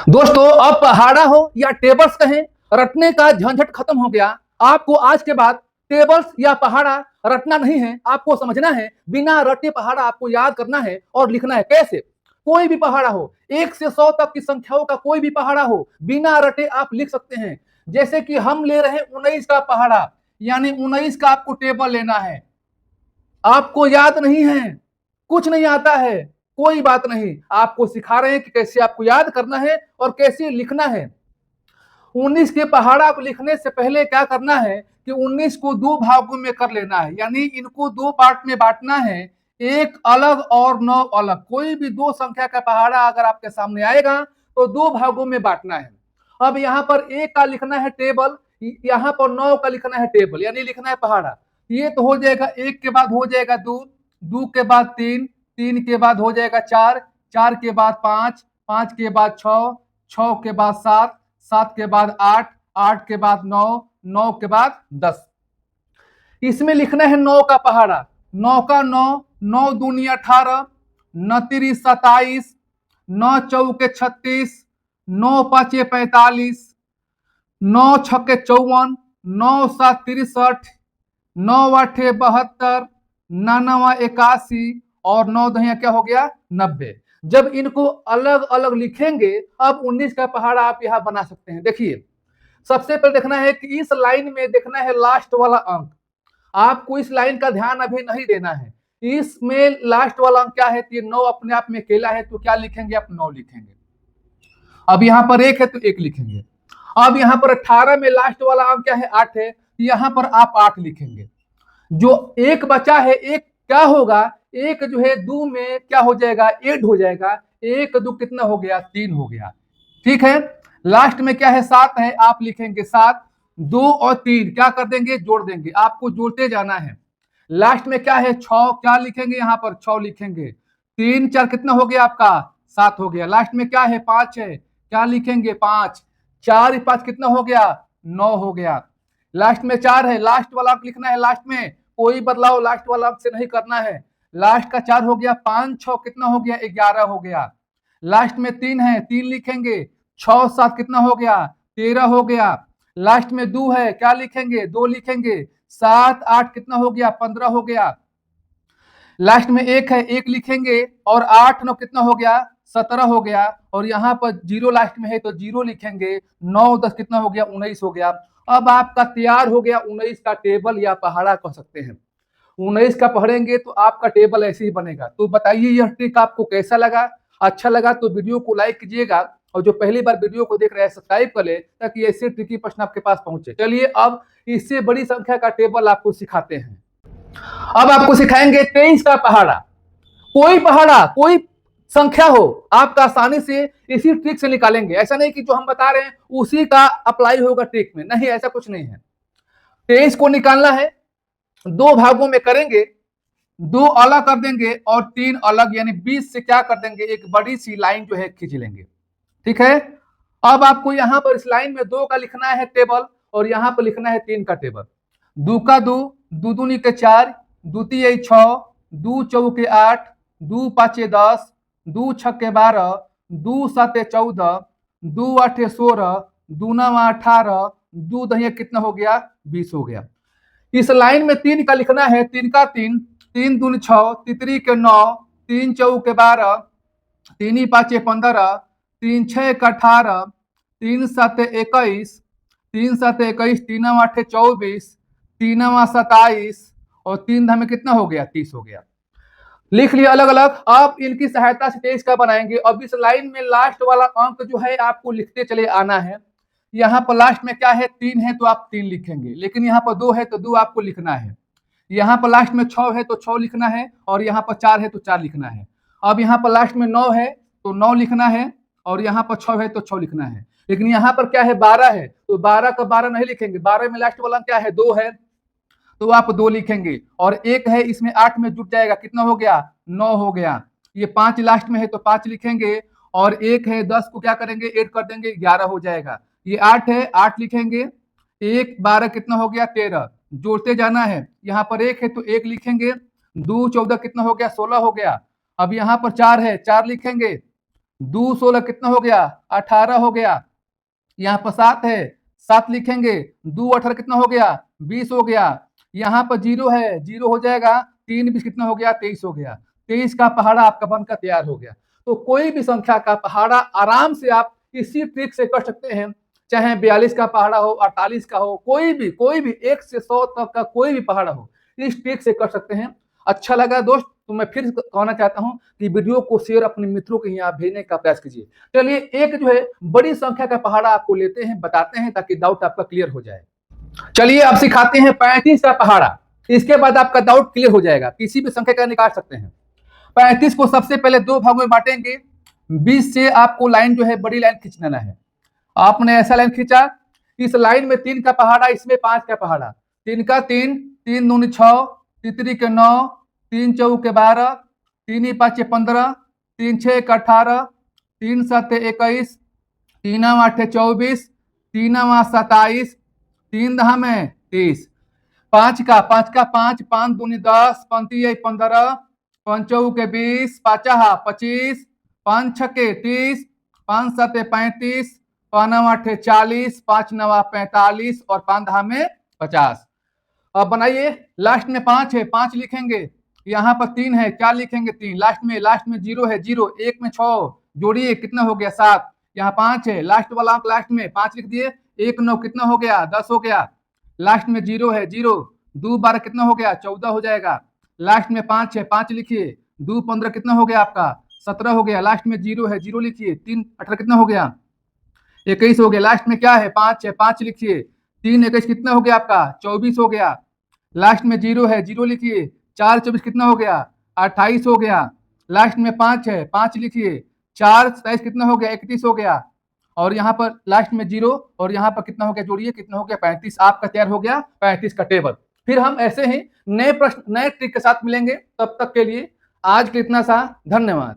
दोस्तों, अब पहाड़ा हो या टेबल्स कहें, रटने का झंझट खत्म हो गया। आपको आज के बाद टेबल्स या पहाड़ा रटना नहीं है, आपको समझना है। बिना रटे पहाड़ा आपको याद करना है और लिखना है। कैसे? कोई भी पहाड़ा हो, 1 से 100 तक की संख्याओं का कोई भी पहाड़ा हो, बिना रटे आप लिख सकते हैं। जैसे कि हम ले रहे हैं 19 का पहाड़ा, यानी 19 का आपको टेबल लेना है। आपको याद नहीं है, कुछ नहीं आता है, कोई बात नहीं, आपको सिखा रहे हैं कि कैसे आपको याद करना है और कैसे लिखना है। 19 के पहाड़ा को लिखने से पहले क्या करना है कि 19 को दो भागों में कर लेना है, यानी इनको दो पार्ट में बांटना है, एक अलग और 9 अलग। कोई भी दो संख्या का पहाड़ा अगर आपके सामने आएगा तो दो भागों में बांटना है। अब यहाँ पर एक का लिखना है टेबल, यहाँ पर 9 का लिखना है टेबल, यानी लिखना है पहाड़ा। ये तो हो जाएगा, एक के बाद हो जाएगा दो, दो के बाद तीन, तीन के बाद हो जाएगा चार, चार के बाद पांच, पांच के बाद छह, छह के बाद सात, सात के बाद आठ, आठ के बाद नौ, नौ के बाद 10। इसमें लिखना है 9 का पहाड़ा। 9 का 9, 9 दूनी 18, 9 तिरी 27, 9 चौके 36, 9 पांचे 45, 9 छक्के 54, 9 सात 63, 9 आठे 72, 9 81 और 9 दहिया क्या हो गया 90। जब इनको अलग अलग लिखेंगे, अब 19 का पहाड़ा आप यहां बना सकते हैं। देखिए, सबसे पहले देखना है कि इस लाइन में देखना है लास्ट वाला अंक। आपको इस लाइन का ध्यान अभी नहीं देना है। इसमें लास्ट वाला अंक क्या है? तो ये 9 अपने आप में अकेला है, तो क्या लिखेंगे आप? 9 लिखेंगे। अब यहाँ पर 1 है तो 1 लिखेंगे। अब यहाँ पर 18 में लास्ट वाला अंक क्या है? 8 है, यहाँ पर आप 8 लिखेंगे। जो एक बचा है, एक क्या होगा? एक जो है दो में क्या हो जाएगा? एड हो जाएगा। एक दो कितना हो गया? 3 हो गया। ठीक है। लास्ट में क्या है? 7 है, आप लिखेंगे 7। 2 और 3 क्या कर देंगे? जोड़ देंगे। आपको जोड़ते जाना है। लास्ट में क्या है? 6, क्या लिखेंगे? यहाँ पर 6 लिखेंगे। 3 4 कितना हो गया आपका? 7 हो गया। लास्ट में क्या है? 5 है, क्या लिखेंगे? 5। 4 5 कितना हो गया? 9 हो गया। लास्ट में 4 है, लास्ट वाला अंक लिखना है। लास्ट में कोई बदलाव लास्ट वाला अंक से नहीं करना है। लास्ट का 4 हो गया। 5 6 कितना हो गया? 11 हो गया। लास्ट में 3 है, 3 लिखेंगे। 6 7 कितना हो गया? 13 हो गया। लास्ट में 2 है, क्या लिखेंगे? 2 लिखेंगे। 7 8 कितना हो गया? 15 हो गया। लास्ट में 1 है, 1 लिखेंगे और 8 9 कितना हो गया? 17 हो गया। और यहाँ पर 0 लास्ट में है तो 0 लिखेंगे। 9 10 कितना हो गया? 19 हो गया। अब आपका तैयार हो गया 19 का टेबल या पहाड़ा कह सकते हैं। 19 का पढ़ेंगे तो आपका टेबल ऐसे ही बनेगा। तो बताइए यह ट्रिक आपको कैसा लगा? अच्छा लगा तो वीडियो को लाइक कीजिएगा, और जो पहली बार वीडियो को देख रहे हैं सब्सक्राइब कर ले, ताकि ऐसे ट्रिकी प्रश्न आपके पास पहुंचे। चलिए अब इससे बड़ी संख्या का टेबल आपको सिखाते हैं। अब आपको सिखाएंगे 23 का पहाड़ा। कोई पहाड़ा, कोई संख्या हो, आपका आसानी से इसी ट्रिक से निकालेंगे। ऐसा नहीं कि जो हम बता रहे हैं उसी का अप्लाई होगा ट्रिक में, नहीं, ऐसा कुछ नहीं है। 23 को निकालना है, दो भागों में करेंगे, दो अलग कर देंगे और 3 अलग, यानी 20 से क्या कर देंगे? एक बड़ी सी लाइन जो है खींच लेंगे। ठीक है। अब आपको यहां पर इस लाइन में 2 का लिखना है टेबल, और यहां पर लिखना है 3 का टेबल। 2 का 2, 2 दूनी के 4, 2 तिया 6, 2 चौके 8, 2 पांचे 10, 2 छक्के 12, 2 साते 14, 2 आठे 16, 2 नवा 18, 2 दहिया कितना हो गया? 20 हो गया। इस लाइन में 3 का लिखना है। 3 का 3, 3 दूनी 6, तितरी के 9, 3 चौके 12, 3 पांचे 15, 3 6 18, 3 7 21, 3 7 21, 3 8 24, 3 27 और 3 धामे कितना हो गया? 30 हो गया। लिख लिया अलग अलग। अब इनकी सहायता से 23 का बनाएंगे। अब इस लाइन में लास्ट वाला अंक जो है आपको लिखते चले आना है। यहाँ पर लास्ट में क्या है? 3 है तो आप 3 लिखेंगे, लेकिन यहाँ पर 2 है तो 2 आपको लिखना है। यहाँ पर लास्ट में 6 है तो 6 लिखना है, और यहाँ पर 4 है तो 4 लिखना है। अब यहाँ पर लास्ट में 9 है तो 9 लिखना है, और यहाँ पर 6 है तो 6 लिखना है। लेकिन यहाँ पर क्या है? 12 है तो 12 का 12 नहीं लिखेंगे। 12 में लास्ट वाला क्या है? 2 है तो आप 2 लिखेंगे, और 1 है इसमें 8 में जुट जाएगा, कितना हो गया? 9 हो गया। ये 5 लास्ट में है तो 5 लिखेंगे, और 1 है 10 को क्या करेंगे? ऐड कर देंगे, 11 हो जाएगा। ये 8 है, 8 लिखेंगे। 1 12 कितना हो गया? 13। जोड़ते जाना है। यहाँ पर 1 है तो 1 लिखेंगे। 2 14 कितना हो गया? 16 हो गया। अब यहाँ पर 4 है, 4 लिखेंगे। 2 16 कितना हो गया 18 हो गया। यहाँ पर 7 है 7 लिखेंगे, 2 18 कितना हो गया 20 हो गया। यहाँ पर 0 है 0 हो जाएगा, 3 20 कितना हो गया 23 हो गया। 23 का पहाड़ा आपका बनकर तैयार हो गया। तो कोई भी संख्या का पहाड़ा आराम से आप इसी ट्रिक से कर सकते हैं, चाहे 42 का पहाड़ा हो 48 का हो, कोई भी 1 से 100 तक का कोई भी पहाड़ा हो, इस ट्रिक से कर सकते हैं। अच्छा लगा दोस्त तो मैं फिर कहना चाहता हूं कि वीडियो को शेयर अपने मित्रों के यहाँ भेजने का प्रयास कीजिए। चलिए एक जो है बड़ी संख्या का पहाड़ा आपको लेते हैं, बताते हैं ताकि डाउट आपका क्लियर हो जाए। चलिए अब सिखाते हैं 35 का पहाड़ा, इसके बाद आपका डाउट क्लियर हो जाएगा, किसी भी संख्या का निकाल सकते हैं। 35 को सबसे पहले 2 भागों में बांटेंगे। 20 से आपको लाइन जो है बड़ी लाइन खींचना है। आपने ऐसा लाइन खींचा, इस लाइन में 3 का पहाड़ा, इसमें 5 का पहाड़ा। 3 का 3, 3 दूनी 6, तितरी के 9, 3 चौके 12, 3 5 15, 3 6 18, 3 7 21, 3 8 24, 3 27, 3 10 में 30। 5 का 5, 5 दूनी 10, 5 15, 5 चौके 20, 5 25, 5 छके 30, 5 7 35, 5 9 8 40, 5 9 45 और 5 10 में 50। अब बनाइए, लास्ट में 5 है 5 लिखेंगे, यहाँ पर 3 है 4 लिखेंगे 3, लास्ट में 0 है 0, 1 में 6 जोड़िए कितना हो गया 7, यहाँ 5 है लास्ट वाला अंक, लास्ट में 5 लिख दिए, 1 9 कितना हो गया 10 हो गया, लास्ट में 0 है 0, 2 12 कितना हो गया 14 हो जाएगा, लास्ट में 5 है 5 लिखिए, 2 15 कितना हो गया आपका 17 हो गया, लास्ट में 0 है 0 लिखिए, 3 18 कितना हो गया 21 हो गया, लास्ट में क्या है 5 है 5 लिखिए, 3 21 कितना हो गया आपका 24 हो गया, लास्ट में 0 है 0 लिखिए, 4 24 कितना हो गया 28 हो गया, लास्ट में 5 है 5 लिखिए, 4 27 कितना हो गया 31 हो गया, और यहाँ पर लास्ट में 0 और यहाँ पर कितना हो गया जोड़िए कितना हो गया 35। आपका तैयार हो गया 35 का टेबल। फिर हम ऐसे ही नए प्रश्न नए ट्रिक के साथ मिलेंगे, तब तक के लिए आज के इतना सा, धन्यवाद।